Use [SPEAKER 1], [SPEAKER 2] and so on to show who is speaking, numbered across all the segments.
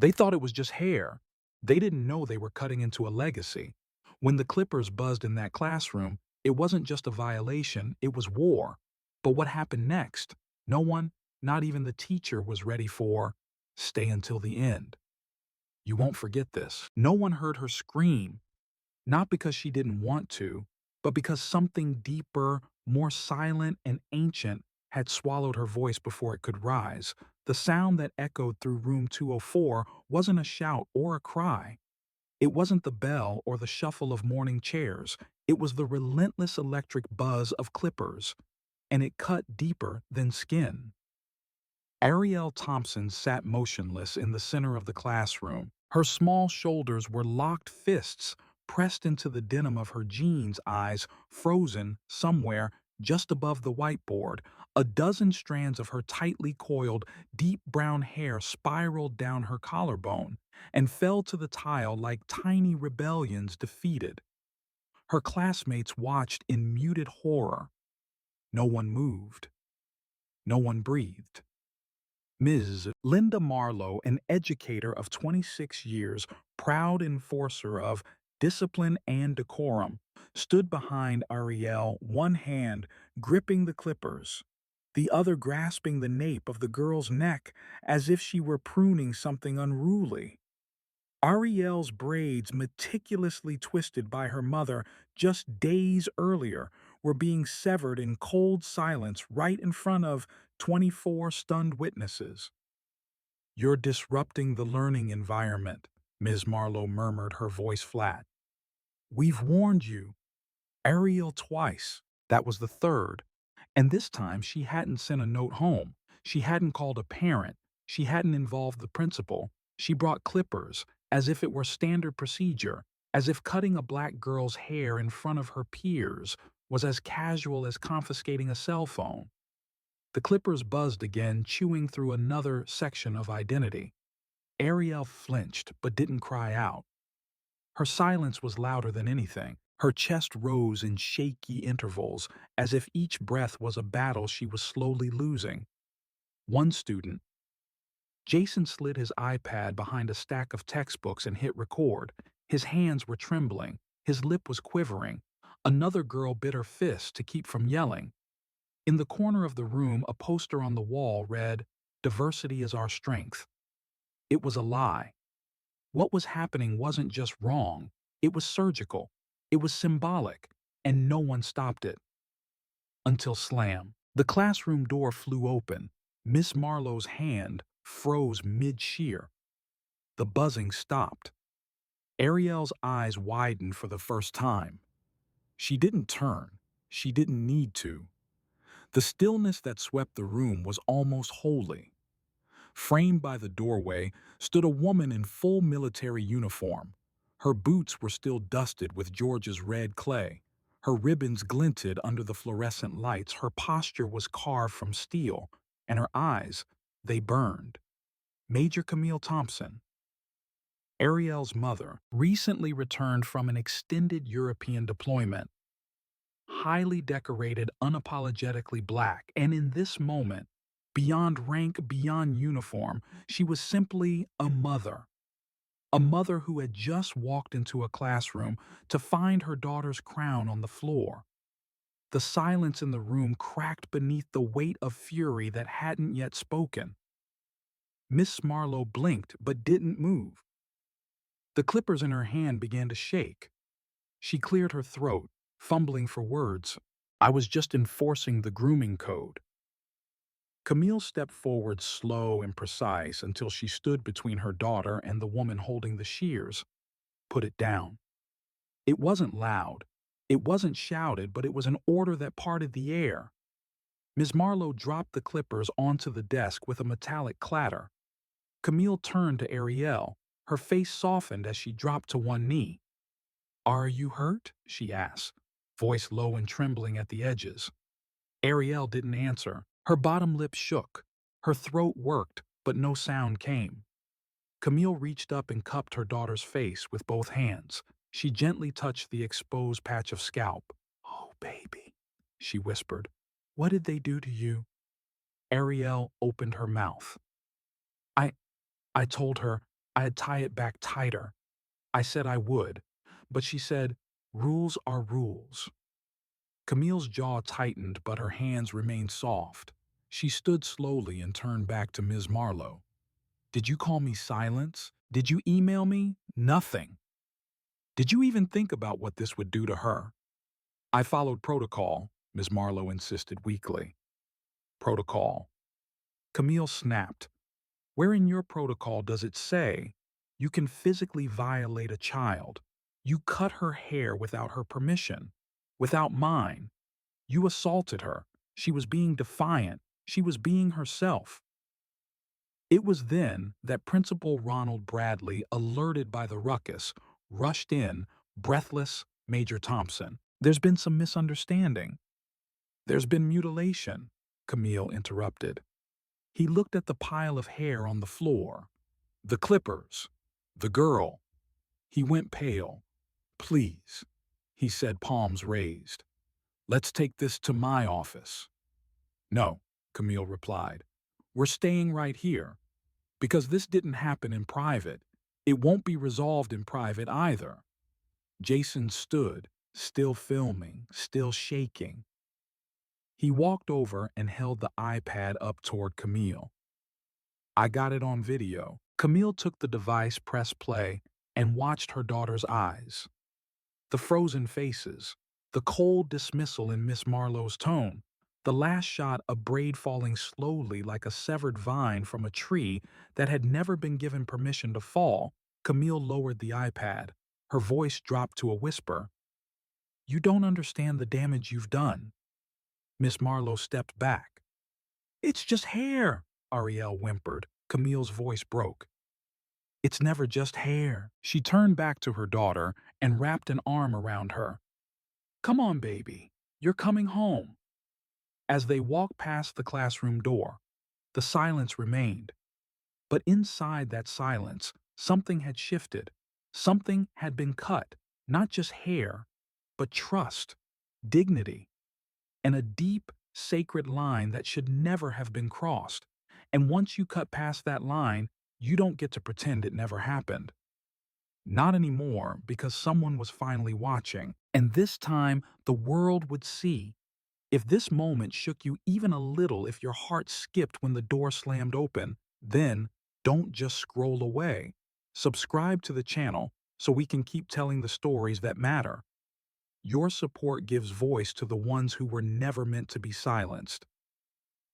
[SPEAKER 1] They thought it was just hair. They didn't know they were cutting into a legacy. When the Clippers buzzed in that classroom, it wasn't just a violation, it was war. But what happened next? No one, not even the teacher, was ready for. Stay until the end. You won't forget this. No one heard her scream, not because she didn't want to, but because something deeper, more silent and ancient had swallowed her voice before it could rise. The sound that echoed through room 204 wasn't a shout or a cry. It wasn't the bell or the shuffle of morning chairs. It was the relentless electric buzz of clippers, and it cut deeper than skin. Ariel Thompson sat motionless in the center of the classroom. Her small shoulders were locked fists pressed into the denim of her jeans, eyes frozen somewhere just above the whiteboard. A dozen strands of her tightly coiled, deep brown hair spiraled down her collarbone and fell to the tile like tiny rebellions defeated. Her classmates watched in muted horror. No one moved. No one breathed. Ms. Linda Marlowe, an educator of 26 years, proud enforcer of discipline and decorum, stood behind Ariel, one hand gripping the clippers, the other grasping the nape of the girl's neck as if she were pruning something unruly. Ariel's braids, meticulously twisted by her mother just days earlier, were being severed in cold silence right in front of 24 stunned witnesses. "You're disrupting the learning environment," Ms. Marlowe murmured, her voice flat. "We've warned you." Ariel twice. That was the third. And this time she hadn't sent a note home. She hadn't called a parent. She hadn't involved the principal. She brought clippers, as if it were standard procedure, as if cutting a black girl's hair in front of her peers was as casual as confiscating a cell phone. The clippers buzzed again, chewing through another section of identity. Ariel flinched, but didn't cry out. Her silence was louder than anything. Her chest rose in shaky intervals, as if each breath was a battle she was slowly losing. One student, Jason, slid his iPad behind a stack of textbooks and hit record. His hands were trembling. His lip was quivering. Another girl bit her fist to keep from yelling. In the corner of the room, a poster on the wall read, "Diversity is our strength." It was a lie. What was happening wasn't just wrong, it was surgical, it was symbolic, and no one stopped it. Until slam. The classroom door flew open. Miss Marlowe's hand froze mid-shear. The buzzing stopped. Ariel's eyes widened for the first time. She didn't turn. She didn't need to. The stillness that swept the room was almost holy. Framed by the doorway stood a woman in full military uniform. Her boots were still dusted with Georgia's red clay. Her ribbons glinted under the fluorescent lights. Her posture was carved from steel, and her eyes, they burned. Major Camille Thompson, Ariel's mother, recently returned from an extended European deployment. Highly decorated, unapologetically black, and in this moment, beyond rank, beyond uniform, she was simply a mother. A mother who had just walked into a classroom to find her daughter's crown on the floor. The silence in the room cracked beneath the weight of fury that hadn't yet spoken. Miss Marlowe blinked but didn't move. The clippers in her hand began to shake. She cleared her throat, fumbling for words. "I was just enforcing the grooming code." Camille stepped forward, slow and precise, until she stood between her daughter and the woman holding the shears. "Put it down." It wasn't loud. It wasn't shouted, but it was an order that parted the air. Ms. Marlowe dropped the clippers onto the desk with a metallic clatter. Camille turned to Ariel. Her face softened as she dropped to one knee. "Are you hurt?" she asked, voice low and trembling at the edges. Ariel didn't answer. Her bottom lip shook. Her throat worked, but no sound came. Camille reached up and cupped her daughter's face with both hands. She gently touched the exposed patch of scalp. "Oh, baby," she whispered. "What did they do to you?" Ariel opened her mouth. I told her, I'd tie it back tighter. I said I would, but she said, rules are rules. Camille's jaw tightened, but her hands remained soft. She stood slowly and turned back to Ms. Marlowe. Did you call me silence? Did you email me? Nothing. Did you even think about what this would do to her? I followed protocol, Ms. Marlowe insisted weakly. Protocol. Camille snapped. Where in your protocol does it say you can physically violate a child? You cut her hair without her permission, without mine. You assaulted her. She was being defiant. She was being herself. It was then that Principal Ronald Bradley, alerted by the ruckus, rushed in, breathless. Major Thompson. There's been some misunderstanding. There's been mutilation, Camille interrupted. He looked at the pile of hair on the floor. The clippers. The girl. He went pale. Please, he said, palms raised. Let's take this to my office. No, Camille replied. We're staying right here. Because this didn't happen in private. It won't be resolved in private either. Jason stood, still filming, still shaking. He walked over and held the iPad up toward Camille. I got it on video. Camille took the device, pressed play, and watched her daughter's eyes. The frozen faces, the cold dismissal in Miss Marlowe's tone, the last shot a braid falling slowly like a severed vine from a tree that had never been given permission to fall. Camille lowered the iPad. Her voice dropped to a whisper. You don't understand the damage you've done. Miss Marlowe stepped back. It's just hair, Ariel whimpered. Camille's voice broke. It's never just hair. She turned back to her daughter and wrapped an arm around her. Come on, baby. You're coming home. As they walked past the classroom door, the silence remained. But inside that silence, something had shifted. Something had been cut. Not just hair, but trust, dignity, and a deep, sacred line that should never have been crossed. And once you cut past that line, you don't get to pretend it never happened. Not anymore, because someone was finally watching. And this time, the world would see. If this moment shook you even a little, if your heart skipped when the door slammed open, then don't just scroll away. Subscribe to the channel so we can keep telling the stories that matter. Your support gives voice to the ones who were never meant to be silenced.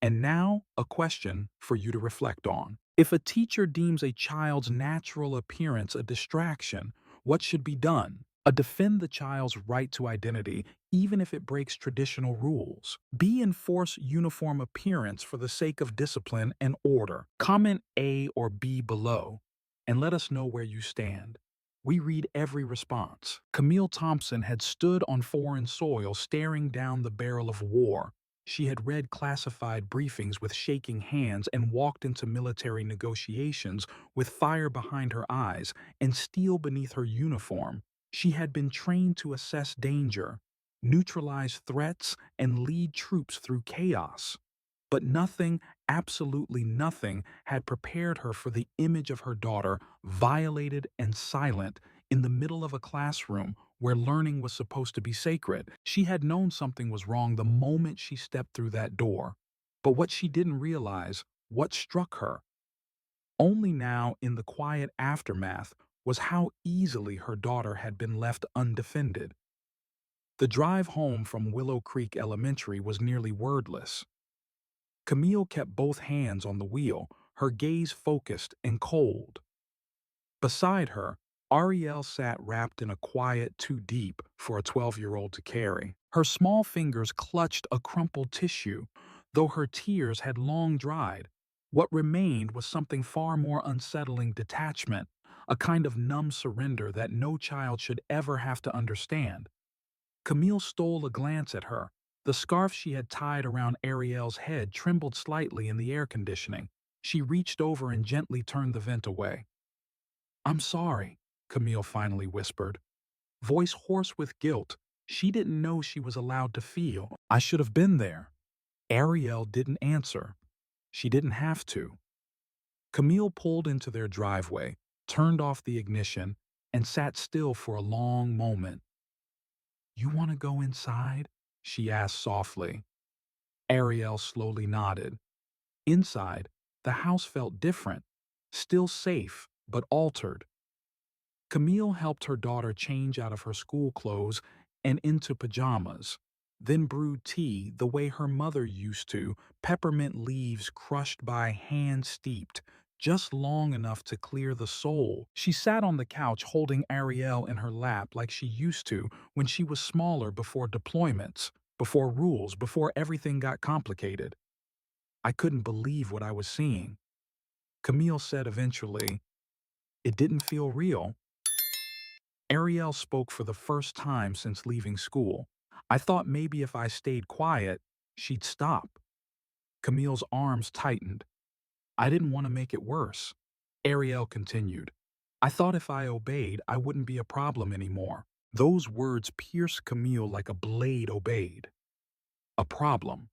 [SPEAKER 1] And now, a question for you to reflect on. If a teacher deems a child's natural appearance a distraction, what should be done? Defend the child's right to identity, even if it breaks traditional rules. B. Enforce uniform appearance for the sake of discipline and order. Comment A or B below, and let us know where you stand. We read every response. Camille Thompson had stood on foreign soil staring down the barrel of war. She had read classified briefings with shaking hands and walked into military negotiations with fire behind her eyes and steel beneath her uniform. She had been trained to assess danger, neutralize threats, and lead troops through chaos. But nothing, absolutely nothing, had prepared her for the image of her daughter, violated and silent, in the middle of a classroom where learning was supposed to be sacred. She had known something was wrong the moment she stepped through that door. But what she didn't realize, what struck her, only now in the quiet aftermath, was how easily her daughter had been left undefended. The drive home from Willow Creek Elementary was nearly wordless. Camille kept both hands on the wheel, her gaze focused and cold. Beside her, Ariel sat wrapped in a quiet too deep for a 12-year-old to carry. Her small fingers clutched a crumpled tissue, though her tears had long dried. What remained was something far more unsettling: detachment, a kind of numb surrender that no child should ever have to understand. Camille stole a glance at her. The scarf she had tied around Ariel's head trembled slightly in the air conditioning. She reached over and gently turned the vent away. I'm sorry, Camille finally whispered, voice hoarse with guilt. She didn't know she was allowed to feel. I should have been there. Ariel didn't answer. She didn't have to. Camille pulled into their driveway, turned off the ignition, and sat still for a long moment. "You want to go inside?" she asked softly. Ariel slowly nodded. Inside, the house felt different, still safe, but altered. Camille helped her daughter change out of her school clothes and into pajamas, then brewed tea the way her mother used to, peppermint leaves crushed by hand steeped, just long enough to clear the soul. She sat on the couch holding Ariel in her lap like she used to when she was smaller before deployments, before rules, before everything got complicated. I couldn't believe what I was seeing. Camille said eventually, "It didn't feel real." Ariel spoke for the first time since leaving school. "I thought maybe if I stayed quiet, she'd stop." Camille's arms tightened. "I didn't want to make it worse." Ariel continued, "I thought if I obeyed, I wouldn't be a problem anymore." Those words pierced Camille like a blade obeyed. A problem.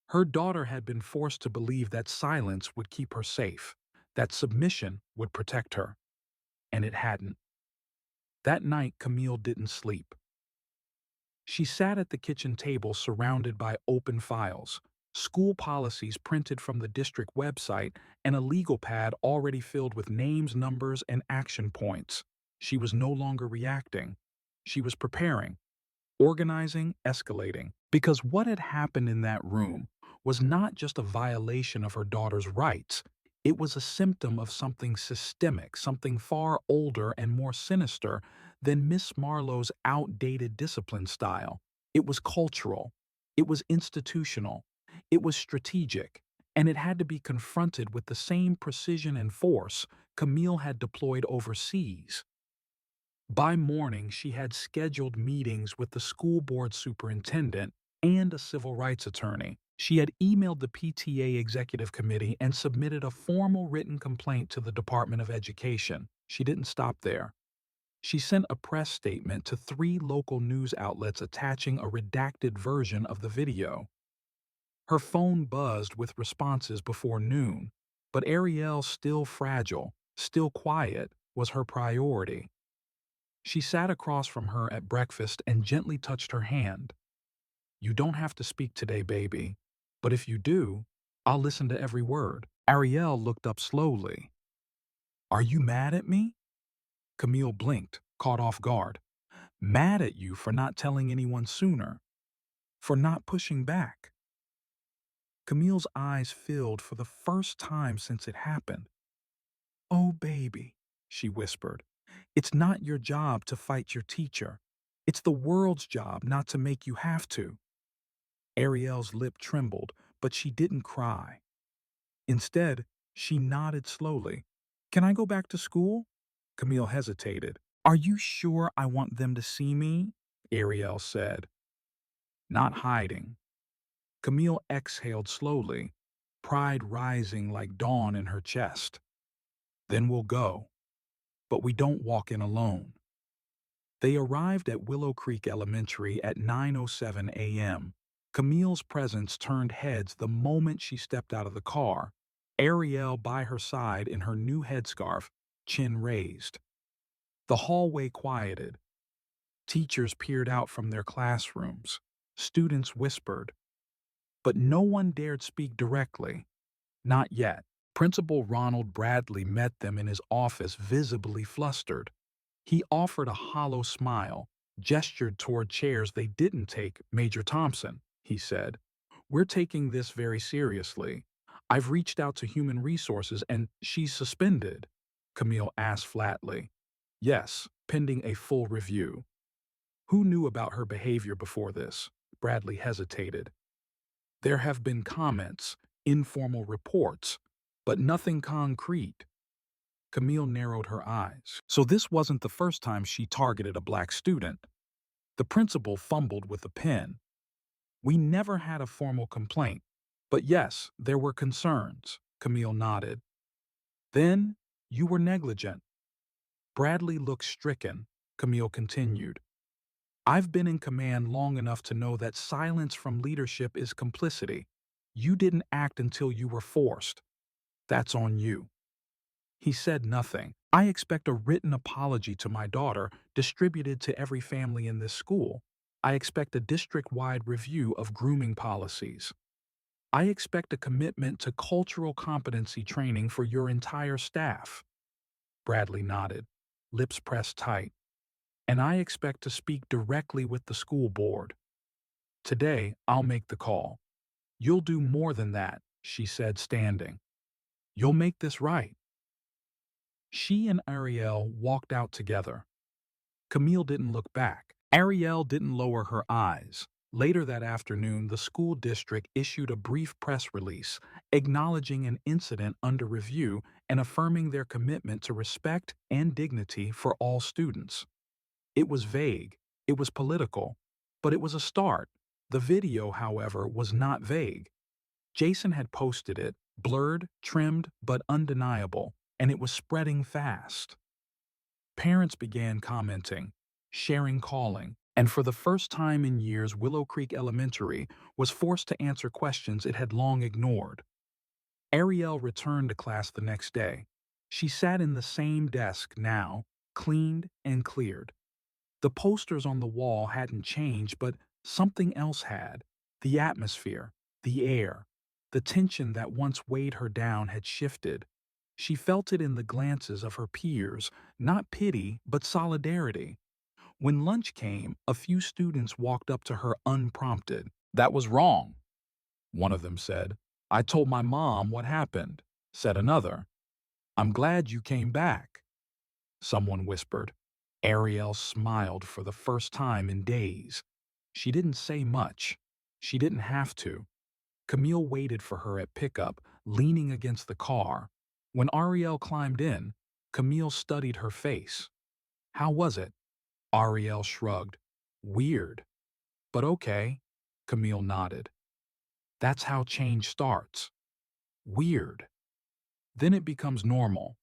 [SPEAKER 1] Her daughter had been forced to believe that silence would keep her safe, that submission would protect her, and it hadn't. That night, Camille didn't sleep. She sat at the kitchen table surrounded by open files, school policies printed from the district website, and a legal pad already filled with names, numbers, and action points. She was no longer reacting. She was preparing, organizing, escalating. Because what had happened in that room was not just a violation of her daughter's rights. It was a symptom of something systemic, something far older and more sinister than Miss Marlowe's outdated discipline style. It was cultural. It was institutional. It was strategic. And it had to be confronted with the same precision and force Camille had deployed overseas. By morning, she had scheduled meetings with the school board superintendent and a civil rights attorney. She had emailed the PTA executive committee and submitted a formal written complaint to the Department of Education. She didn't stop there. She sent a press statement to 3 local news outlets attaching a redacted version of the video. Her phone buzzed with responses before noon, but Ariel, still fragile, still quiet, was her priority. She sat across from her at breakfast and gently touched her hand. "You don't have to speak today, baby. But if you do, I'll listen to every word." Ariel looked up slowly. "Are you mad at me?" Camille blinked, caught off guard. "Mad at you for not telling anyone sooner. For not pushing back." Camille's eyes filled for the first time since it happened. "Oh, baby," she whispered. "It's not your job to fight your teacher. It's the world's job not to make you have to." Ariel's lip trembled, but she didn't cry. Instead, she nodded slowly. "Can I go back to school?" Camille hesitated. "Are you sure I want them to see me?" Ariel said. Not hiding. Camille exhaled slowly, pride rising like dawn in her chest. "Then we'll go. But we don't walk in alone." They arrived at Willow Creek Elementary at 9:07 a.m. Camille's presence turned heads the moment she stepped out of the car, Ariel by her side in her new headscarf, chin raised. The hallway quieted. Teachers peered out from their classrooms. Students whispered. But no one dared speak directly. Not yet. Principal Ronald Bradley met them in his office, visibly flustered. He offered a hollow smile, gestured toward chairs they didn't take. "Major Thompson," he said, "we're taking this very seriously. I've reached out to Human Resources and she's suspended." Camille asked flatly. "Yes, pending a full review." "Who knew about her behavior before this?" Bradley hesitated. "There have been comments, informal reports, but nothing concrete." Camille narrowed her eyes. So this wasn't the first time she targeted a black student. The principal fumbled with a pen. "We never had a formal complaint. But yes, there were concerns." Camille nodded. "Then you were negligent." Bradley looked stricken. Camille continued. "I've been in command long enough to know that silence from leadership is complicity. You didn't act until you were forced. That's on you." He said nothing. I expect a written apology to my daughter distributed to every family in this school. I expect a district-wide review of grooming policies. I expect a commitment to cultural competency training for your entire staff. Bradley nodded, lips pressed tight. And I expect to speak directly with the school board. Today, I'll make the call. You'll do more than that, she said, standing. You'll make this right. She and Ariel walked out together. Camille didn't look back. Ariel didn't lower her eyes. Later that afternoon, the school district issued a brief press release acknowledging an incident under review and affirming their commitment to respect and dignity for all students. It was vague, it was political, but it was a start. The video, however, was not vague. Jason had posted it, blurred, trimmed, but undeniable, and it was spreading fast. Parents began commenting, sharing calling, and for the first time in years, Willow Creek Elementary was forced to answer questions it had long ignored. Ariel returned to class the next day. She sat in the same desk now, cleaned and cleared. The posters on the wall hadn't changed, but something else had. The atmosphere, the air, the tension that once weighed her down had shifted. She felt it in the glances of her peers, not pity, but solidarity. When lunch came, a few students walked up to her unprompted. "That was wrong," one of them said. "I told my mom what happened," said another. "I'm glad you came back," someone whispered. Ariel smiled for the first time in days. She didn't say much. She didn't have to. Camille waited for her at pickup, leaning against the car. When Ariel climbed in, Camille studied her face. "How was it?" Ariel shrugged. "Weird. But okay." Camille nodded. "That's how change starts. Weird. Then it becomes normal."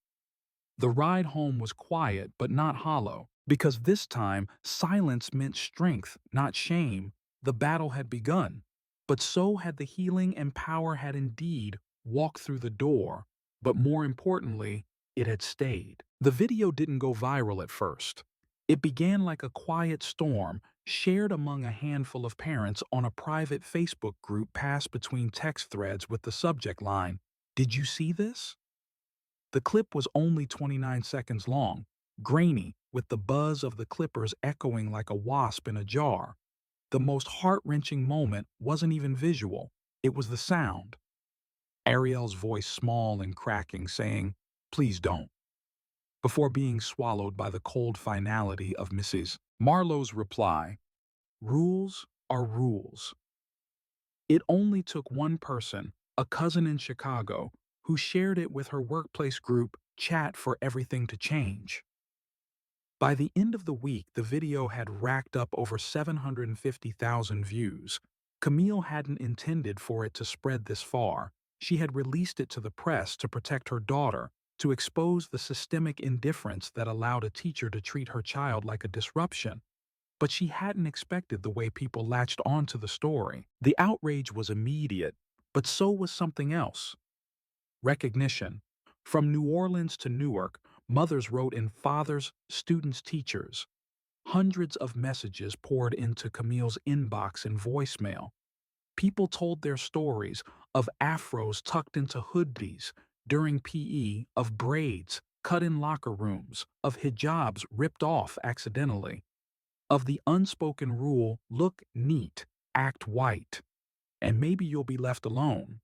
[SPEAKER 1] The ride home was quiet but not hollow, because this time silence meant strength, not shame. The battle had begun, but so had the healing, and power had indeed walked through the door. But more importantly, it had stayed. The video didn't go viral at first. It began like a quiet storm, shared among a handful of parents on a private Facebook group passed between text threads with the subject line, "Did you see this?" The clip was only 29 seconds long, grainy, with the buzz of the clippers echoing like a wasp in a jar. The most heart-wrenching moment wasn't even visual, it was the sound. Ariel's voice small and cracking, saying, "Please don't," before being swallowed by the cold finality of Mrs. Marlowe's reply, "Rules are rules." It only took one person, a cousin in Chicago, who shared it with her workplace group chat for everything to change. By the end of the week, the video had racked up over 750,000 views. Camille hadn't intended for it to spread this far. She had released it to the press to protect her daughter, to expose the systemic indifference that allowed a teacher to treat her child like a disruption. But she hadn't expected the way people latched onto the story. The outrage was immediate, but so was something else. Recognition. From New Orleans to Newark, mothers wrote in, fathers, students, teachers. Hundreds of messages poured into Camille's inbox and voicemail. People told their stories of afros tucked into hoodies during PE, of braids cut in locker rooms, of hijabs ripped off accidentally, of the unspoken rule, look neat, act white, and maybe you'll be left alone.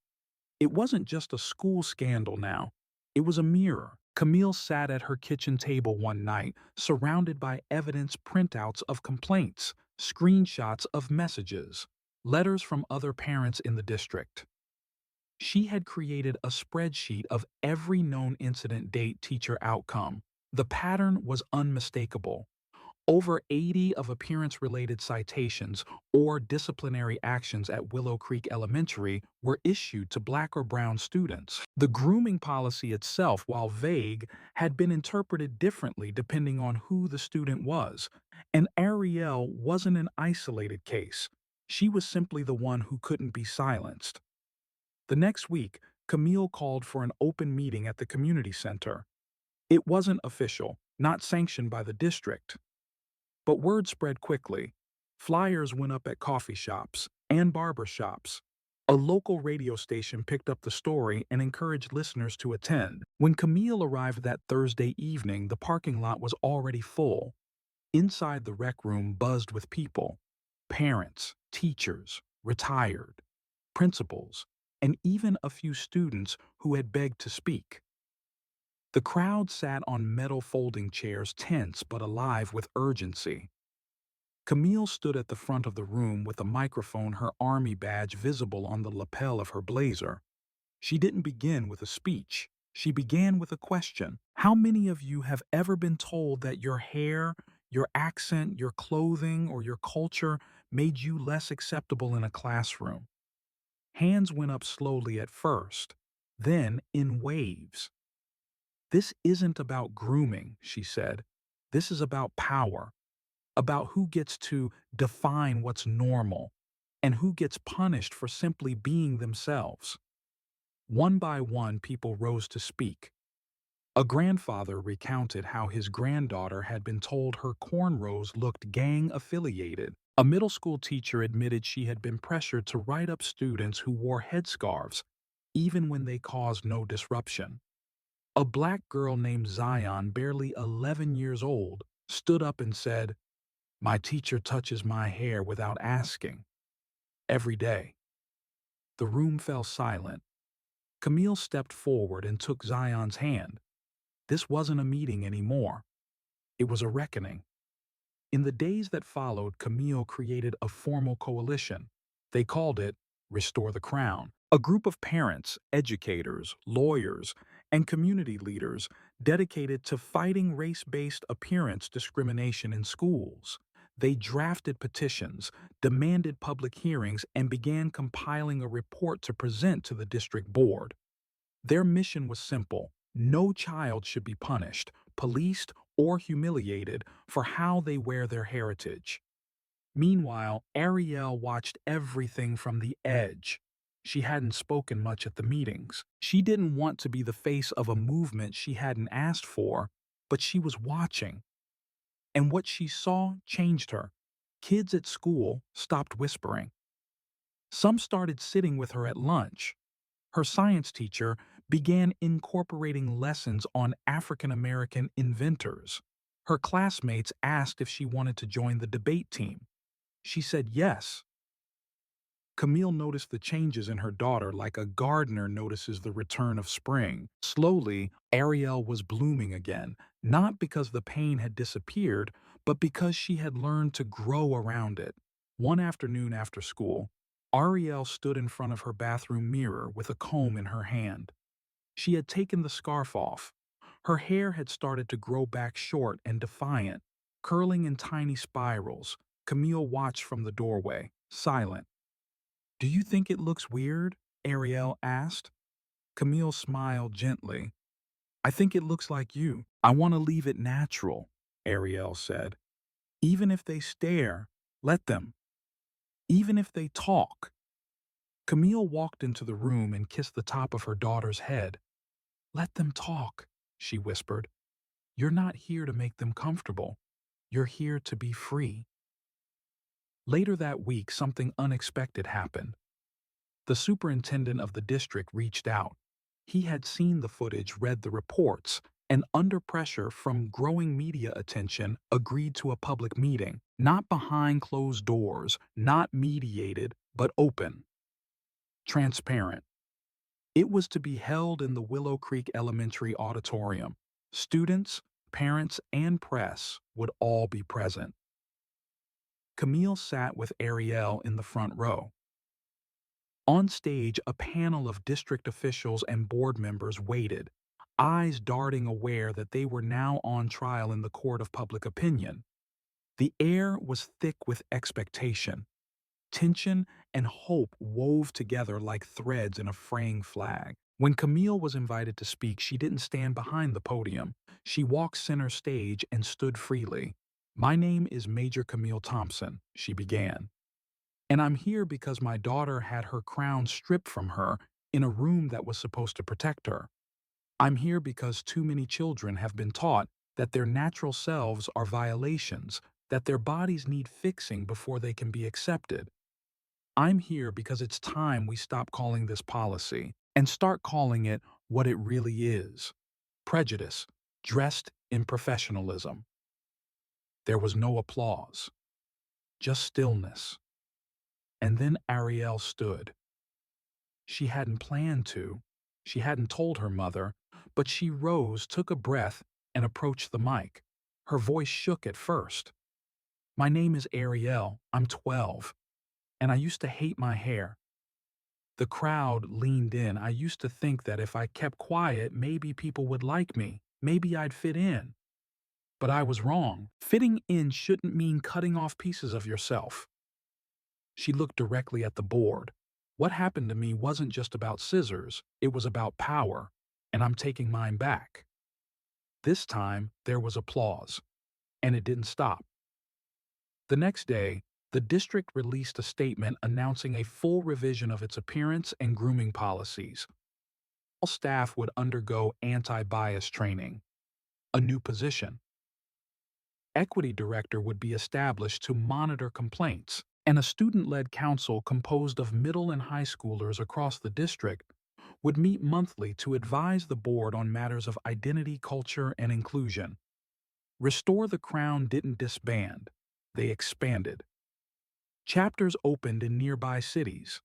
[SPEAKER 1] It wasn't just a school scandal now. It was a mirror. Camille sat at her kitchen table one night, surrounded by evidence printouts of complaints, screenshots of messages, letters from other parents in the district. She had created a spreadsheet of every known incident, date, teacher outcome. The pattern was unmistakable. Over 80 of appearance-related citations or disciplinary actions at Willow Creek Elementary were issued to Black or brown students. The grooming policy itself, while vague, had been interpreted differently depending on who the student was. And Ariel wasn't an isolated case. She was simply the one who couldn't be silenced. The next week, Camille called for an open meeting at the community center. It wasn't official, not sanctioned by the district. But word spread quickly. Flyers went up at coffee shops and barber shops. A local radio station picked up the story and encouraged listeners to attend. When Camille arrived that Thursday evening, the parking lot was already full. Inside, the rec room buzzed with people: parents, teachers, retired, principals, and even a few students who had begged to speak. The crowd sat on metal folding chairs, tense but alive with urgency. Camille stood at the front of the room with a microphone, her army badge visible on the lapel of her blazer. She didn't begin with a speech. She began with a question. How many of you have ever been told that your hair, your accent, your clothing, or your culture made you less acceptable in a classroom? Hands went up slowly at first, then in waves. This isn't about grooming, she said. This is about power, about who gets to define what's normal and who gets punished for simply being themselves. One by one, people rose to speak. A grandfather recounted how his granddaughter had been told her cornrows looked gang-affiliated. A middle school teacher admitted she had been pressured to write up students who wore headscarves, even when they caused no disruption. A black girl named Zion, barely 11 years old, stood up and said, "My teacher touches my hair without asking. Every day." The room fell silent. Camille stepped forward and took Zion's hand. This wasn't a meeting anymore. It was a reckoning. In the days that followed, Camille created a formal coalition. They called it Restore the Crown. A group of parents, educators, lawyers, and community leaders dedicated to fighting race-based appearance discrimination in schools. They drafted petitions, demanded public hearings, and began compiling a report to present to the district board. Their mission was simple: no child should be punished, policed, or humiliated for how they wear their heritage. Meanwhile, Ariel watched everything from the edge. She hadn't spoken much at the meetings. She didn't want to be the face of a movement she hadn't asked for, but she was watching. And what she saw changed her. Kids at school stopped whispering. Some started sitting with her at lunch. Her science teacher began incorporating lessons on African American inventors. Her classmates asked if she wanted to join the debate team. She said yes. Camille noticed the changes in her daughter like a gardener notices the return of spring. Slowly, Ariel was blooming again, not because the pain had disappeared, but because she had learned to grow around it. One afternoon after school, Ariel stood in front of her bathroom mirror with a comb in her hand. She had taken the scarf off. Her hair had started to grow back short and defiant, curling in tiny spirals. Camille watched from the doorway, silent. "Do you think it looks weird?" Ariel asked. Camille smiled gently. "I think it looks like you. I want to leave it natural," Ariel said. "Even if they stare, let them. Even if they talk." Camille walked into the room and kissed the top of her daughter's head. "Let them talk," she whispered. "You're not here to make them comfortable. You're here to be free." Later that week, something unexpected happened. The superintendent of the district reached out. He had seen the footage, read the reports, and under pressure from growing media attention, agreed to a public meeting, not behind closed doors, not mediated, but open, transparent. It was to be held in the Willow Creek Elementary auditorium. Students, parents, and press would all be present. Camille sat with Ariel in the front row. On stage, a panel of district officials and board members waited, eyes darting, aware that they were now on trial in the court of public opinion. The air was thick with expectation. Tension and hope wove together like threads in a fraying flag. When Camille was invited to speak, she didn't stand behind the podium. She walked center stage and stood freely. "My name is Major Camille Thompson," she began. "And I'm here because my daughter had her crown stripped from her in a room that was supposed to protect her. I'm here because too many children have been taught that their natural selves are violations, that their bodies need fixing before they can be accepted. I'm here because it's time we stop calling this policy and start calling it what it really is: prejudice, dressed in professionalism. There was no applause, just stillness. And then Ariel stood. She hadn't planned to. She hadn't told her mother, but she rose, took a breath, and approached the mic. Her voice shook at first. "My name is Ariel. I'm 12, and I used to hate my hair." The crowd leaned in. "I used to think that if I kept quiet, maybe people would like me. Maybe I'd fit in. But I was wrong. Fitting in shouldn't mean cutting off pieces of yourself." She looked directly at the board. "What happened to me wasn't just about scissors, it was about power, and I'm taking mine back." This time, there was applause, and it didn't stop. The next day, the district released a statement announcing a full revision of its appearance and grooming policies. All staff would undergo anti-bias training, a new position. Equity director would be established to monitor complaints, and a student-led council composed of middle and high schoolers across the district would meet monthly to advise the board on matters of identity, culture, and inclusion. Restore the Crown didn't disband, they expanded. Chapters opened in nearby cities.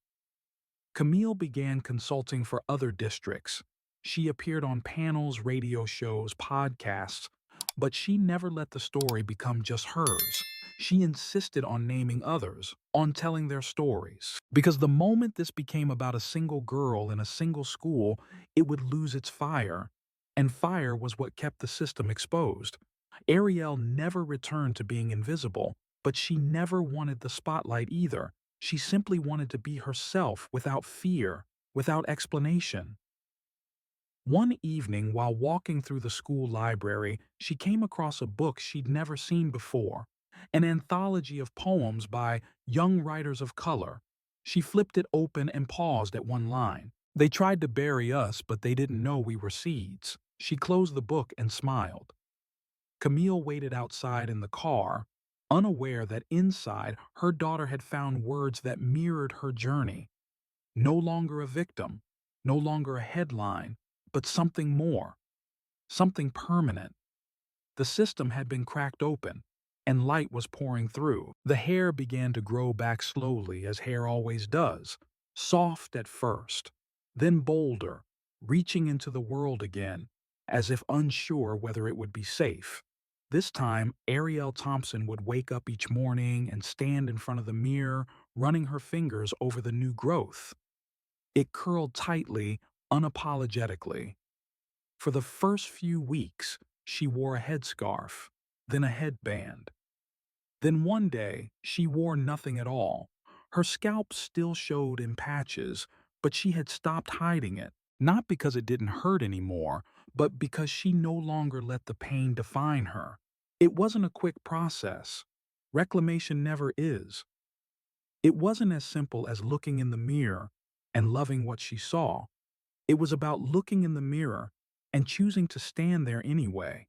[SPEAKER 1] Camille began consulting for other districts. She appeared on panels, radio shows, podcasts, but she never let the story become just hers. She insisted on naming others, on telling their stories. Because the moment this became about a single girl in a single school, it would lose its fire. And fire was what kept the system exposed. Ariel never returned to being invisible, but she never wanted the spotlight either. She simply wanted to be herself without fear, without explanation. One evening, while walking through the school library, she came across a book she'd never seen before, an anthology of poems by young writers of color. She flipped it open and paused at one line. "They tried to bury us, but they didn't know we were seeds." She closed the book and smiled. Camille waited outside in the car, unaware that inside her daughter had found words that mirrored her journey. No longer a victim, no longer a headline, but something more, something permanent. The system had been cracked open, and light was pouring through. The hair began to grow back slowly, as hair always does, soft at first, then bolder, reaching into the world again, as if unsure whether it would be safe. This time, Ariel Thompson would wake up each morning and stand in front of the mirror, running her fingers over the new growth. It curled tightly, unapologetically. For the first few weeks, she wore a headscarf, then a headband. Then one day, she wore nothing at all. Her scalp still showed in patches, but she had stopped hiding it, not because it didn't hurt anymore, but because she no longer let the pain define her. It wasn't a quick process. Reclamation never is. It wasn't as simple as looking in the mirror and loving what she saw. It was about looking in the mirror and choosing to stand there anyway,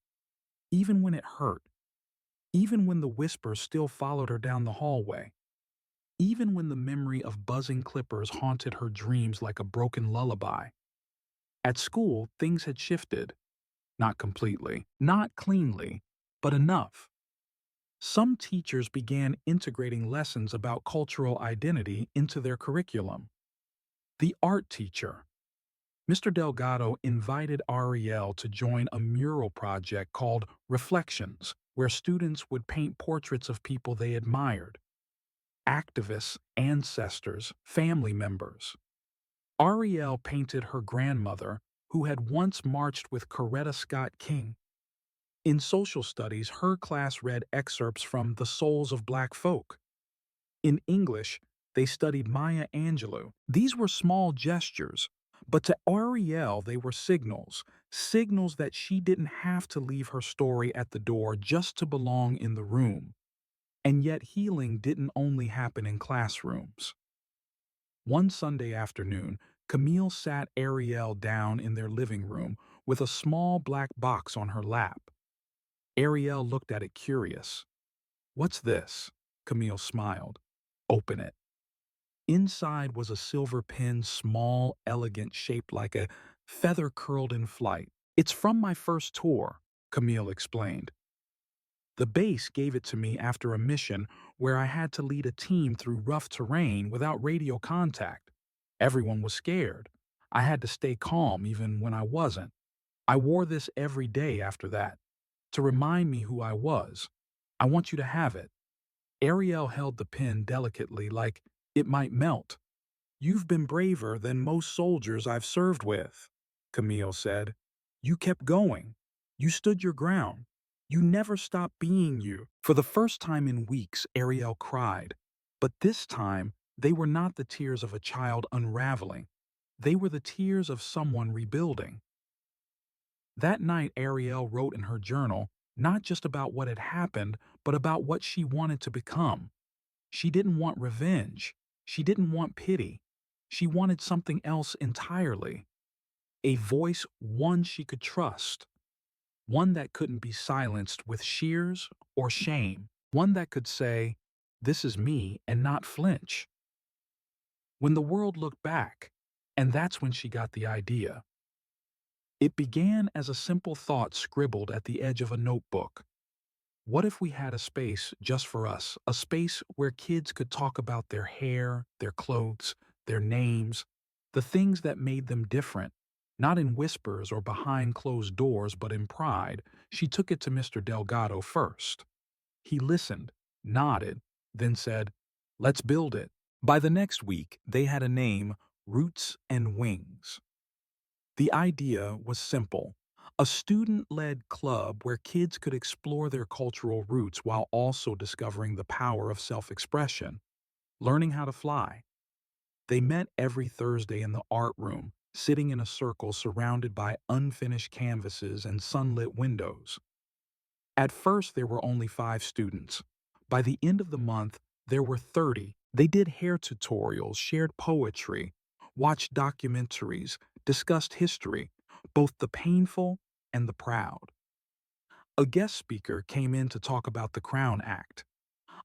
[SPEAKER 1] even when it hurt, even when the whispers still followed her down the hallway, even when the memory of buzzing clippers haunted her dreams like a broken lullaby. At school, things had shifted. Not completely, not cleanly, but enough. Some teachers began integrating lessons about cultural identity into their curriculum. The art teacher, Mr. Delgado, invited Ariel to join a mural project called Reflections, where students would paint portraits of people they admired: activists, ancestors, family members. Ariel painted her grandmother, who had once marched with Coretta Scott King. In social studies, her class read excerpts from The Souls of Black Folk. In English, they studied Maya Angelou. These were small gestures, but to Ariel they were signals, signals that she didn't have to leave her story at the door just to belong in the room. And yet healing didn't only happen in classrooms. One Sunday afternoon, Camille sat Ariel down in their living room, with a small black box on her lap. Ariel looked at it curious. "What's this?" Camille smiled. "Open it." Inside was a silver pin, small, elegant, shaped like a feather curled in flight. "It's from my first tour," Camille explained. "The base gave it to me after a mission where I had to lead a team through rough terrain without radio contact. Everyone was scared. I had to stay calm even when I wasn't. I wore this every day after that, to remind me who I was. I want you to have it." Ariel held the pin delicately like it might melt. "You've been braver than most soldiers I've served with," Camille said. "You kept going. You stood your ground. You never stopped being you." For the first time in weeks, Ariel cried. But this time, they were not the tears of a child unraveling. They were the tears of someone rebuilding. That night, Ariel wrote in her journal not just about what had happened, but about what she wanted to become. She didn't want revenge. She didn't want pity. She wanted something else entirely. A voice, one she could trust. One that couldn't be silenced with shears or shame. One that could say, "This is me," and not flinch. When the world looked back, and that's when she got the idea. It began as a simple thought scribbled at the edge of a notebook. What if we had a space just for us, a space where kids could talk about their hair, their clothes, their names, the things that made them different, not in whispers or behind closed doors, but in pride? She took it to Mr. Delgado first. He listened, nodded, then said, "Let's build it." By the next week, they had a name, Roots and Wings. The idea was simple: a student-led club where kids could explore their cultural roots while also discovering the power of self-expression, learning how to fly. They met every Thursday in the art room, sitting in a circle surrounded by unfinished canvases and sunlit windows. At first, there were only 5 students. By the end of the month, there were 30. They did hair tutorials, shared poetry, watched documentaries, discussed history, both the painful and the proud. A guest speaker came in to talk about the Crown Act.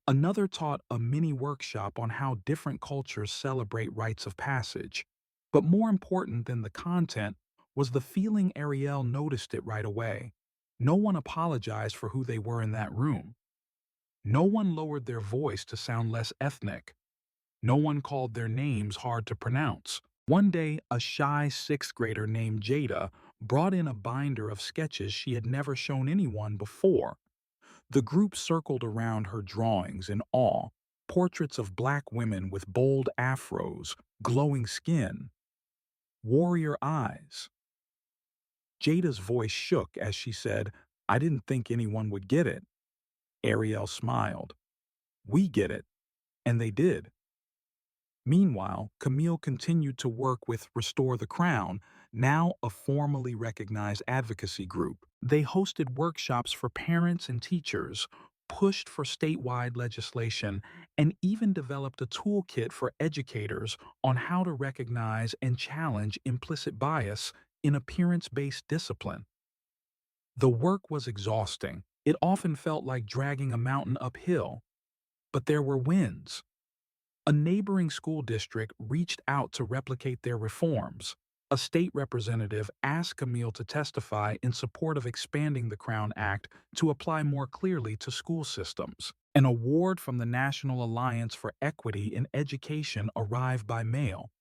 [SPEAKER 1] Another taught a mini workshop on how different cultures celebrate rites of passage. But more important than the content was the feeling. Ariel noticed it right away. No one apologized for who they were in that room. No one lowered their voice to sound less ethnic. No one called their names hard to pronounce. One day, a shy 6th grader named Jada brought in a binder of sketches she had never shown anyone before. The group circled around her drawings in awe, portraits of black women with bold afros, glowing skin, warrior eyes. Jada's voice shook as she said, "I didn't think anyone would get it." Ariel smiled. "We get it." And they did. Meanwhile, Camille continued to work with Restore the Crown, now a formally recognized advocacy group. They hosted workshops for parents and teachers, pushed for statewide legislation, and even developed a toolkit for educators on how to recognize and challenge implicit bias in appearance-based discipline. The work was exhausting. It often felt like dragging a mountain uphill. But there were wins. A neighboring school district reached out to replicate their reforms. A state representative asked Camille to testify in support of expanding the Crown Act to apply more clearly to school systems. An award from the National Alliance for Equity in Education arrived by mail.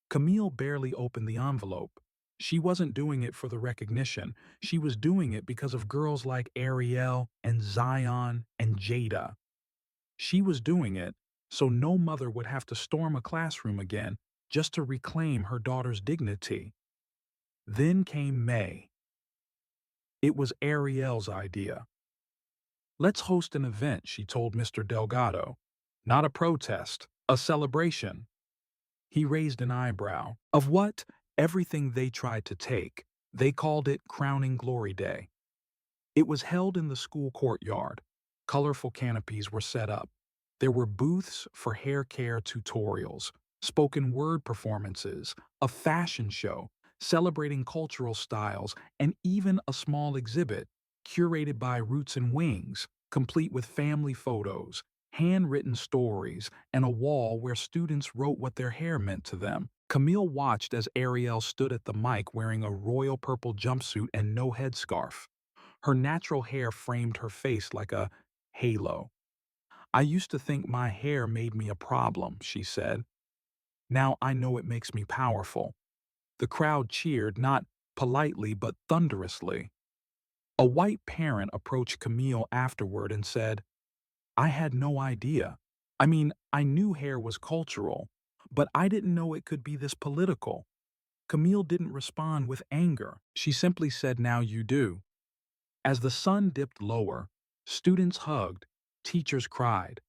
[SPEAKER 1] Camille barely opened the envelope. She wasn't doing it for the recognition. She was doing it because of girls like Ariel and Zion and Jada. She was doing it so no mother would have to storm a classroom again just to reclaim her daughter's dignity. Then came May. It was Ariel's idea. "Let's host an event," she told Mr. Delgado. "Not a protest, a celebration." He raised an eyebrow. Of what? Everything they tried to take. They called it Crowning Glory Day. It was held in the school courtyard. Colorful canopies were set up. There were booths for hair care tutorials, spoken word performances, a fashion show, celebrating cultural styles, and even a small exhibit curated by Roots and Wings, complete with family photos, handwritten stories, and a wall where students wrote what their hair meant to them. Camille watched as Ariel stood at the mic wearing a royal purple jumpsuit and no headscarf. Her natural hair framed her face like a halo. "I used to think my hair made me a problem," she said. "Now I know it makes me powerful." The crowd cheered, not politely but thunderously. A white parent approached Camille afterward and said, "I had no idea. I mean, I knew hair was cultural, but I didn't know it could be this political." Camille didn't respond with anger. She simply said, "Now you do." As the sun dipped lower, students hugged, teachers cried,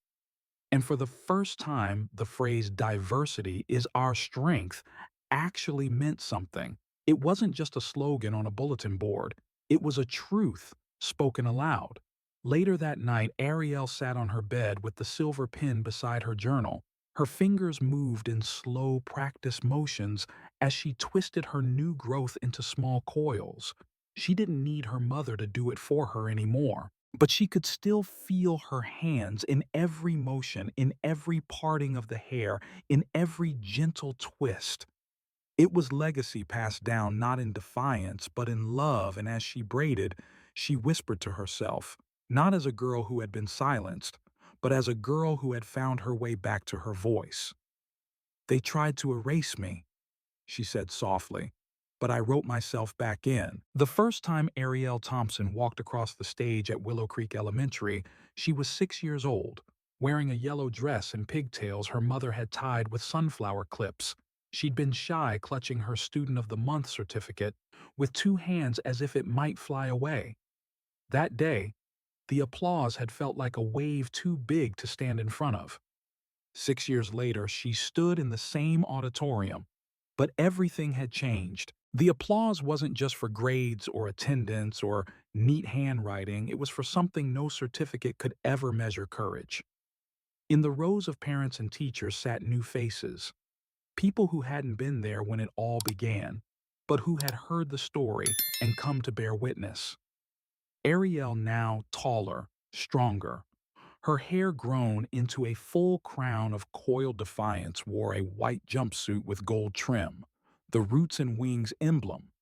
[SPEAKER 1] and for the first time, the phrase "diversity is our strength" actually meant something. It wasn't just a slogan on a bulletin board, it was a truth spoken aloud. Later that night, Ariel sat on her bed with the silver pin beside her journal. Her fingers moved in slow, practiced motions as she twisted her new growth into small coils. She didn't need her mother to do it for her anymore, but she could still feel her hands in every motion, in every parting of the hair, in every gentle twist. It was legacy passed down not in defiance, but in love, and as she braided, she whispered to herself, not as a girl who had been silenced, but as a girl who had found her way back to her voice. "They tried to erase me," she said softly, "but I wrote myself back in." The first time Ariel Thompson walked across the stage at Willow Creek Elementary, she was 6 years old, wearing a yellow dress and pigtails her mother had tied with sunflower clips. She'd been shy, clutching her Student of the Month certificate with two hands as if it might fly away. That day, the applause had felt like a wave too big to stand in front of. 6 years later, she stood in the same auditorium, but everything had changed. The applause wasn't just for grades or attendance or neat handwriting, it was for something no certificate could ever measure: courage. In the rows of parents and teachers sat new faces, people who hadn't been there when it all began, but who had heard the story and come to bear witness. Ariel, now taller, stronger, her hair grown into a full crown of coiled defiance, wore a white jumpsuit with gold trim, the Roots and Wings emblem.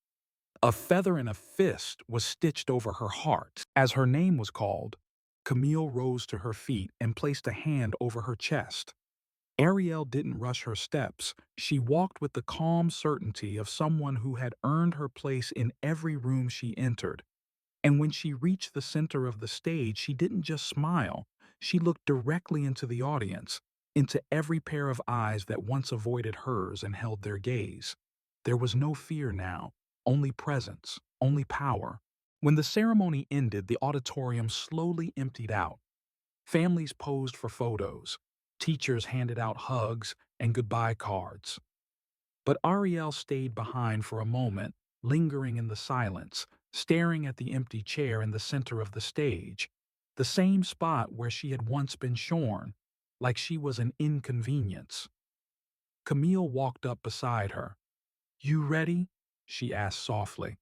[SPEAKER 1] A feather and a fist was stitched over her heart. As her name was called, Camille rose to her feet and placed a hand over her chest. Ariel didn't rush her steps. She walked with the calm certainty of someone who had earned her place in every room she entered. And when she reached the center of the stage, she didn't just smile. She looked directly into the audience, into every pair of eyes that once avoided hers and held their gaze. There was no fear now, only presence, only power. When the ceremony ended, the auditorium slowly emptied out. Families posed for photos. Teachers handed out hugs and goodbye cards. But Ariel stayed behind for a moment, lingering in the silence, staring at the empty chair in the center of the stage, the same spot where she had once been shorn, like she was an inconvenience. Camille walked up beside her. "You ready?" she asked softly.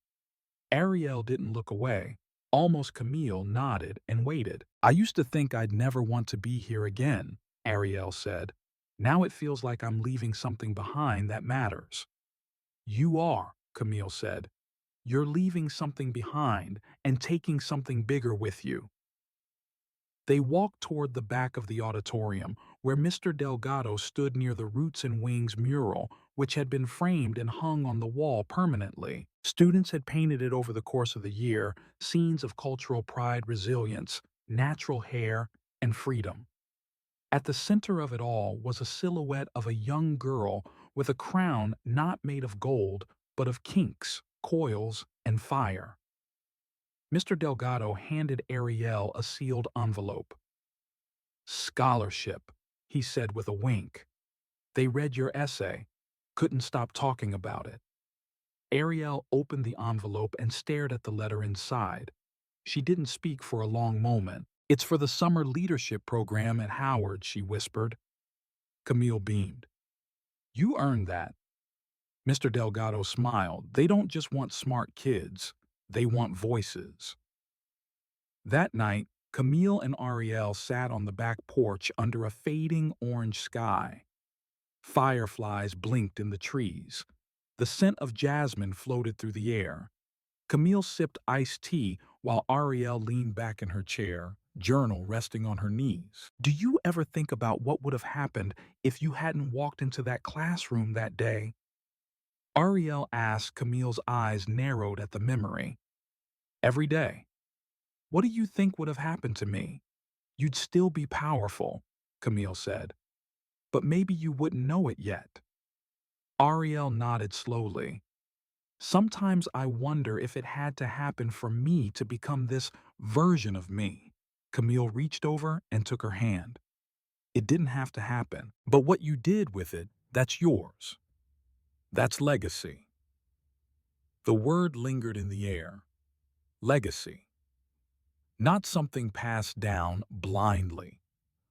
[SPEAKER 1] Ariel didn't look away. Almost Camille nodded and waited. "I used to think I'd never want to be here again," Ariel said. "Now it feels like I'm leaving something behind that matters." "You are," Camille said. "You're leaving something behind and taking something bigger with you." They walked toward the back of the auditorium, where Mr. Delgado stood near the Roots and Wings mural, which had been framed and hung on the wall permanently. Students had painted it over the course of the year, scenes of cultural pride, resilience, natural hair, and freedom. At the center of it all was a silhouette of a young girl with a crown not made of gold, but of kinks, coils, and fire. Mr. Delgado handed Ariel a sealed envelope. "Scholarship," he said with a wink. "They read your essay, couldn't stop talking about it." Ariel opened the envelope and stared at the letter inside. She didn't speak for a long moment. "It's for the summer leadership program at Howard," she whispered. Camille beamed. "You earned that." Mr. Delgado smiled. They don't just want smart kids, they want voices. That night, Camille and Ariel sat on the back porch under a fading orange sky. Fireflies blinked in the trees. The scent of jasmine floated through the air. Camille sipped iced tea while Ariel leaned back in her chair, journal resting on her knees. Do you ever think about what would have happened if you hadn't walked into that classroom that day? Ariel asked. Camille's eyes narrowed at the memory. Every day. What do you think would have happened to me? You'd still be powerful, Camille said. But maybe you wouldn't know it yet. Ariel nodded slowly. Sometimes I wonder if it had to happen for me to become this version of me. Camille reached over and took her hand. It didn't have to happen, but what you did with it, that's yours. That's legacy. The word lingered in the air. Legacy. Not something passed down blindly,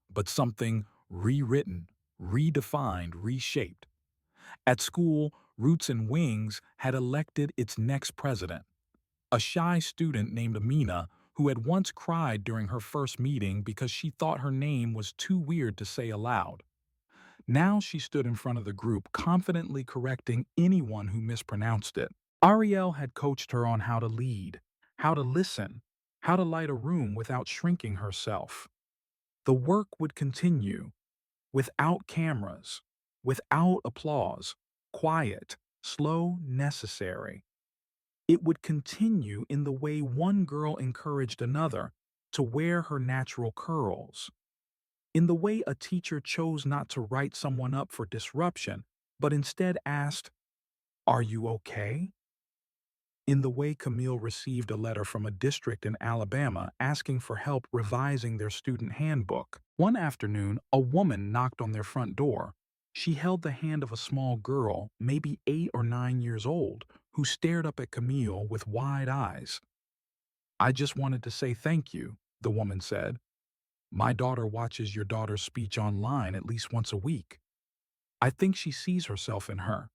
[SPEAKER 1] but something rewritten, redefined, reshaped. At school, Roots and Wings had elected its next president, a shy student named Amina who had once cried during her first meeting because she thought her name was too weird to say aloud. Now she stood in front of the group, confidently correcting anyone who mispronounced it. Ariel had coached her on how to lead, how to listen, how to light a room without shrinking herself. The work would continue, without cameras, without applause, quiet, slow, necessary. It would continue in the way one girl encouraged another to wear her natural curls, in the way a teacher chose not to write someone up for disruption, but instead asked, "Are you okay?" In the way Camille received a letter from a district in Alabama asking for help revising their student handbook. One afternoon, a woman knocked on their front door. She held the hand of a small girl, maybe 8 or 9 years old, who stared up at Camille with wide eyes. "I just wanted to say thank you," the woman said. "My daughter watches your daughter's speech online at least once a week. I think she sees herself in her."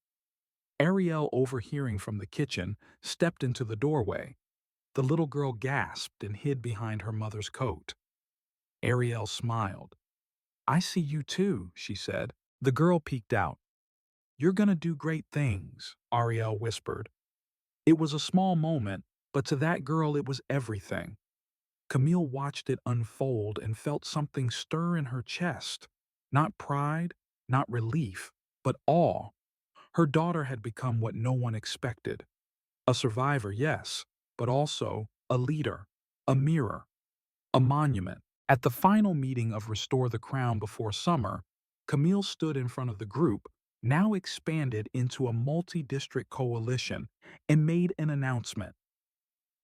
[SPEAKER 1] Ariel, overhearing from the kitchen, stepped into the doorway. The little girl gasped and hid behind her mother's coat. Ariel smiled. "I see you too," she said. The girl peeked out. "You're gonna do great things," Ariel whispered. It was a small moment, but to that girl it was everything. Camille watched it unfold and felt something stir in her chest. Not pride, not relief, but awe. Her daughter had become what no one expected. A survivor, yes, but also a leader, a mirror, a monument. At the final meeting of Restore the Crown before summer, Camille stood in front of the group, now expanded into a multi-district coalition, and made an announcement.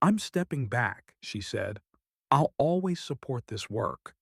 [SPEAKER 1] "I'm stepping back," she said. "I'll always support this work,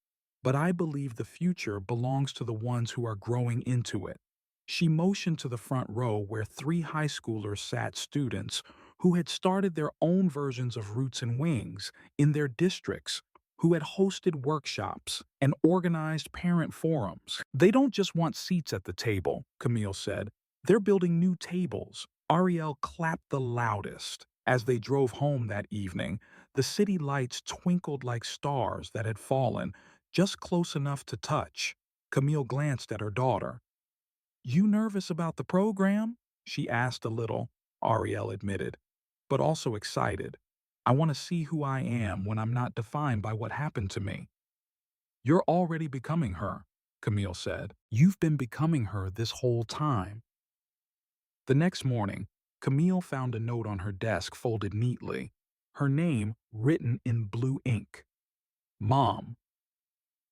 [SPEAKER 1] but I believe the future belongs to the ones who are growing into it." She motioned to the front row where 3 high schoolers sat, students who had started their own versions of Roots and Wings in their districts, who had hosted workshops and organized parent forums. "They don't just want seats at the table," Camille said. "They're building new tables." Ariel clapped the loudest. As they drove home that evening, the city lights twinkled like stars that had fallen, just close enough to touch. Camille glanced at her daughter. "You nervous about the program?" she asked a little, Ariel admitted, "but also excited. I want to see who I am when I'm not defined by what happened to me." "You're already becoming her," Camille said. "You've been becoming her this whole time." The next morning, Camille found a note on her desk folded neatly, her name written in blue ink. "Mom,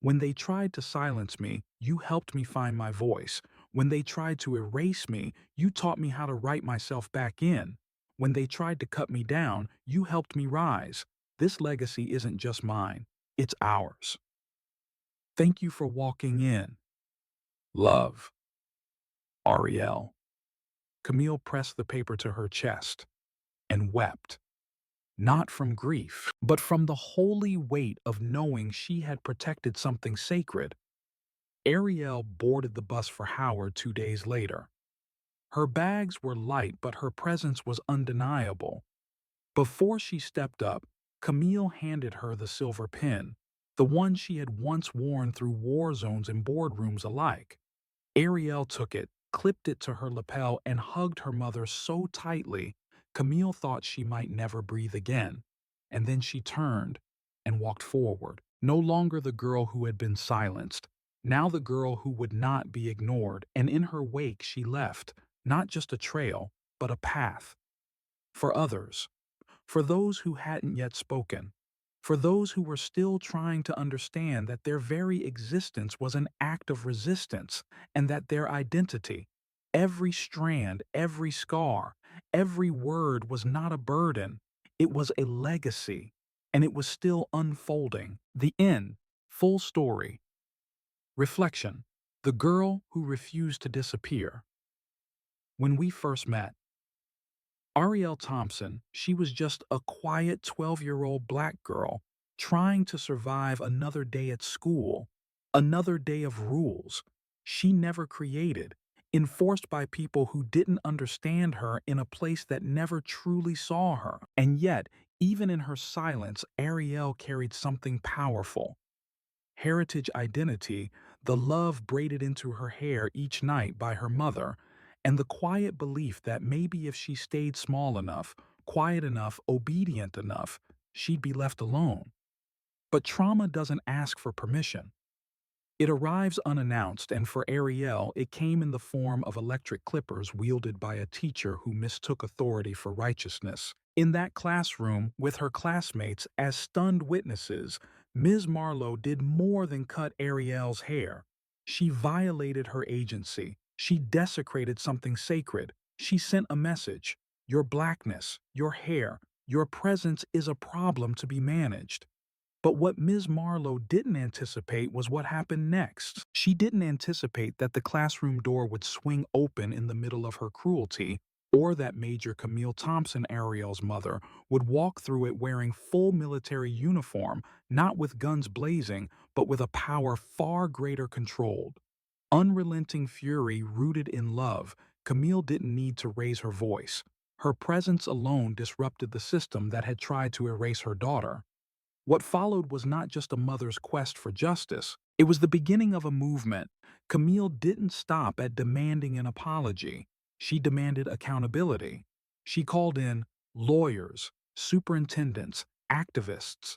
[SPEAKER 1] when they tried to silence me, you helped me find my voice. When they tried to erase me, you taught me how to write myself back in. When they tried to cut me down, you helped me rise. This legacy isn't just mine, it's ours. Thank you for walking in. Love. Ariel." Camille pressed the paper to her chest and wept, not from grief, but from the holy weight of knowing she had protected something sacred. Ariel boarded the bus for Howard 2 days later. Her bags were light, but her presence was undeniable. Before she stepped up, Camille handed her the silver pin, the one she had once worn through war zones and boardrooms alike. Ariel took it, clipped it to her lapel, and hugged her mother so tightly, Camille thought she might never breathe again. And then she turned and walked forward, no longer the girl who had been silenced, now the girl who would not be ignored, and in her wake she left, not just a trail, but a path. For others, for those who hadn't yet spoken, for those who were still trying to understand that their very existence was an act of resistance and that their identity, every strand, every scar, every word was not a burden, it was a legacy, and it was still unfolding. The end, full story. Reflection. The girl who refused to disappear. When we first met, Ariel Thompson, she was just a quiet 12-year-old black girl trying to survive another day at school, another day of rules she never created, enforced by people who didn't understand her in a place that never truly saw her. And yet, even in her silence, Ariel carried something powerful. Heritage identity, the love braided into her hair each night by her mother, and the quiet belief that maybe if she stayed small enough, quiet enough, obedient enough, she'd be left alone. But trauma doesn't ask for permission. It arrives unannounced, and for Ariel, it came in the form of electric clippers wielded by a teacher who mistook authority for righteousness. In that classroom, with her classmates as stunned witnesses, Ms. Marlowe did more than cut Ariel's hair. She violated her agency. She desecrated something sacred. She sent a message. Your blackness, your hair, your presence is a problem to be managed. But what Ms. Marlowe didn't anticipate was what happened next. She didn't anticipate that the classroom door would swing open in the middle of her cruelty, or that Major Camille Thompson, Ariel's mother, would walk through it wearing full military uniform, not with guns blazing, but with a power far greater controlled. Unrelenting fury rooted in love, Camille didn't need to raise her voice. Her presence alone disrupted the system that had tried to erase her daughter. What followed was not just a mother's quest for justice, it was the beginning of a movement. Camille didn't stop at demanding an apology. She demanded accountability. She called in lawyers, superintendents, activists.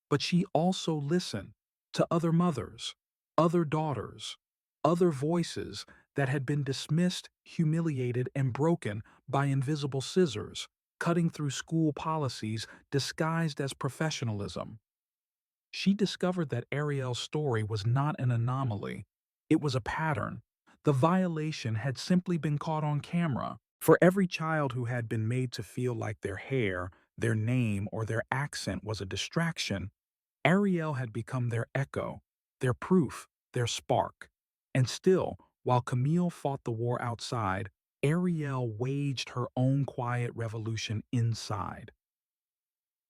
[SPEAKER 1] But she also listened to other mothers, other daughters, other voices that had been dismissed, humiliated, and broken by invisible scissors, cutting through school policies disguised as professionalism. She discovered that Ariel's story was not an anomaly. It was a pattern. The violation had simply been caught on camera. For every child who had been made to feel like their hair, their name, or their accent was a distraction, Ariel had become their echo, their proof, their spark. And still, while Camille fought the war outside, Ariel waged her own quiet revolution inside.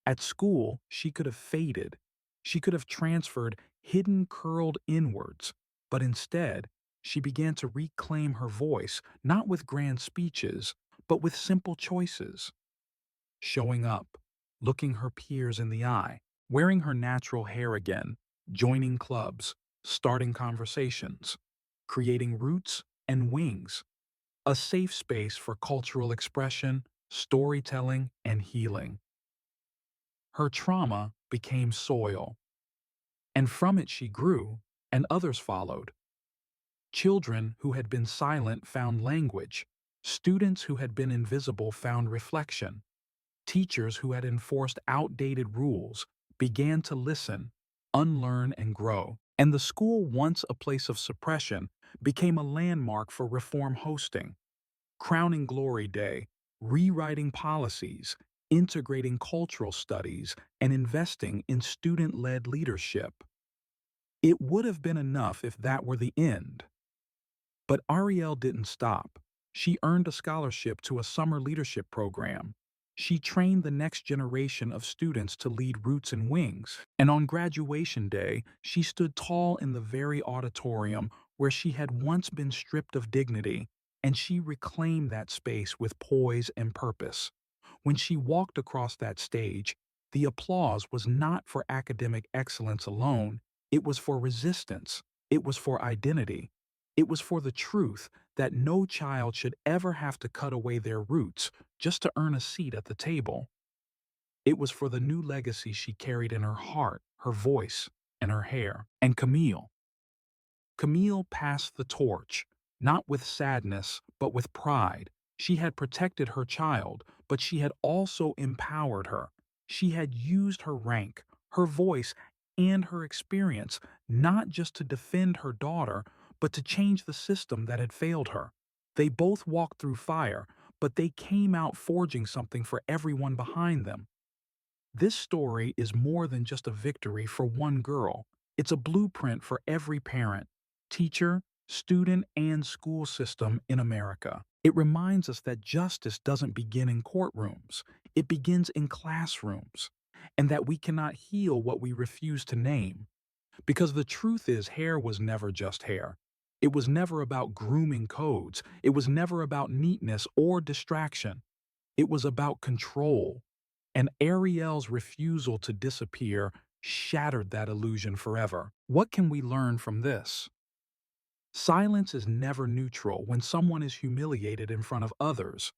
[SPEAKER 1] At school, she could have faded. She could have transferred, hidden, curled inwards. But instead, she began to reclaim her voice, not with grand speeches, but with simple choices. Showing up, looking her peers in the eye, wearing her natural hair again, joining clubs, starting conversations, creating roots and wings, a safe space for cultural expression, storytelling, and healing. Her trauma became soil, and from it she grew, and others followed. Children who had been silent found language. Students who had been invisible found reflection. Teachers who had enforced outdated rules began to listen, unlearn, and grow. And the school, once a place of suppression, became a landmark for reform hosting. Crowning Glory Day, rewriting policies, integrating cultural studies, and investing in student-led leadership. It would have been enough if that were the end. But Ariel didn't stop. She earned a scholarship to a summer leadership program. She trained the next generation of students to lead Roots and Wings. And on graduation day, she stood tall in the very auditorium where she had once been stripped of dignity, and she reclaimed that space with poise and purpose. When she walked across that stage, the applause was not for academic excellence alone, it was for resistance, it was for identity, it was for the truth that no child should ever have to cut away their roots just to earn a seat at the table. It was for the new legacy she carried in her heart, her voice, and her hair. And Camille passed the torch, not with sadness, but with pride. She had protected her child, but she had also empowered her. She had used her rank, her voice, and her experience not just to defend her daughter, but to change the system that had failed her. They both walked through fire, but they came out forging something for everyone behind them. This story is more than just a victory for one girl. It's a blueprint for every parent, teacher, student, and school system in America. It reminds us that justice doesn't begin in courtrooms, it begins in classrooms, and that we cannot heal what we refuse to name. Because the truth is, hair was never just hair. It was never about grooming codes, it was never about neatness or distraction. It was about control, and Ariel's refusal to disappear shattered that illusion forever. What can we learn from this? Silence is never neutral when someone is humiliated in front of others.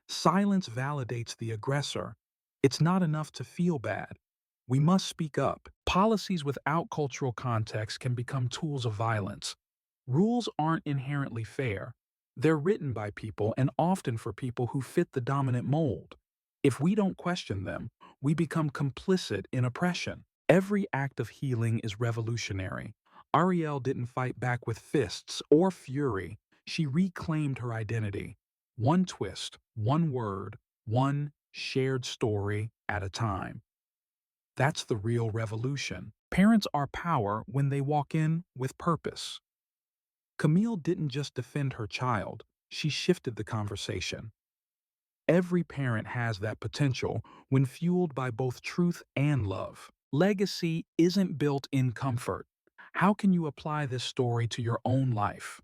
[SPEAKER 1] Silence validates the aggressor. It's not enough to feel bad. We must speak up. Policies without cultural context can become tools of violence. Rules aren't inherently fair. They're written by people and often for people who fit the dominant mold. If we don't question them, we become complicit in oppression. Every act of healing is revolutionary. Ariel didn't fight back with fists or fury. She reclaimed her identity. One twist, one word, one shared story at a time. That's the real revolution. Parents are power when they walk in with purpose. Camille didn't just defend her child, she shifted the conversation. Every parent has that potential when fueled by both truth and love. Legacy isn't built in comfort. How can you apply this story to your own life?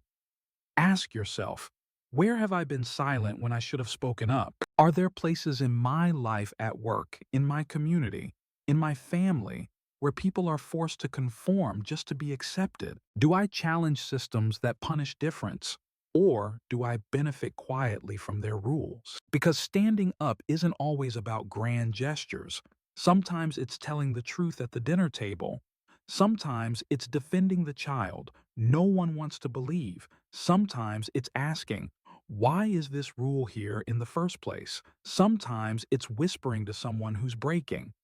[SPEAKER 1] Ask yourself, where have I been silent when I should have spoken up? Are there places in my life at work, in my community, in my family, where people are forced to conform just to be accepted? Do I challenge systems that punish difference? Or do I benefit quietly from their rules? Because standing up isn't always about grand gestures. Sometimes it's telling the truth at the dinner table. Sometimes it's defending the child no one wants to believe. Sometimes it's asking, why is this rule here in the first place? Sometimes it's whispering to someone who's breaking,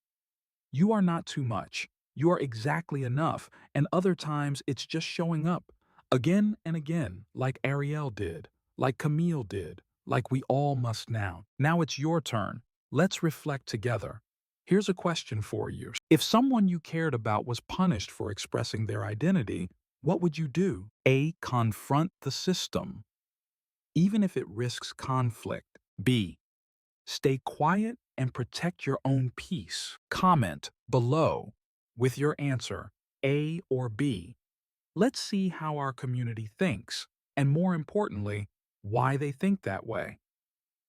[SPEAKER 1] you are not too much. You are exactly enough. And other times it's just showing up again and again, like Ariel did, like Camille did, like we all must now. Now it's your turn. Let's reflect together. Here's a question for you. If someone you cared about was punished for expressing their identity, what would you do? A. Confront the system, even if it risks conflict. B. Stay quiet and protect your own peace. Comment below with your answer, A or B. Let's see how our community thinks, and more importantly, why they think that way.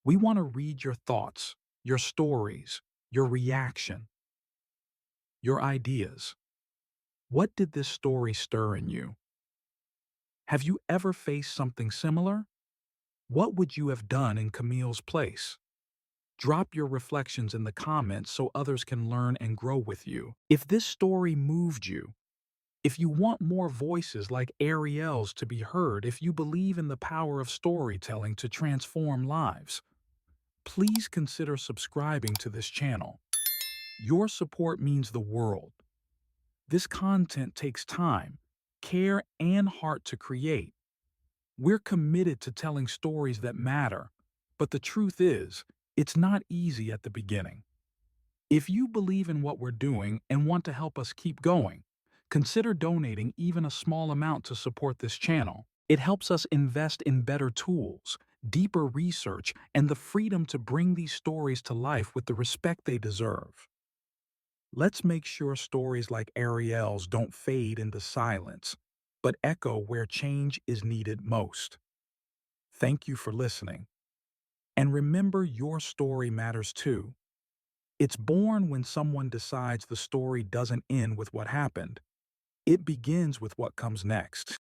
[SPEAKER 1] We want to read your thoughts, your stories, your reaction, your ideas. What did this story stir in you? Have you ever faced something similar? What would you have done in Camille's place? Drop your reflections in the comments so others can learn and grow with you. If this story moved you, if you want more voices like Ariel's to be heard, if you believe in the power of storytelling to transform lives, please consider subscribing to this channel. Your support means the world. This content takes time, care, and heart to create. We're committed to telling stories that matter, but the truth is, it's not easy at the beginning. If you believe in what we're doing and want to help us keep going, consider donating even a small amount to support this channel. It helps us invest in better tools, deeper research, and the freedom to bring these stories to life with the respect they deserve. Let's make sure stories like Ariel's don't fade into silence, but echo where change is needed most. Thank you for listening. And remember, your story matters too. It's born when someone decides the story doesn't end with what happened. It begins with what comes next.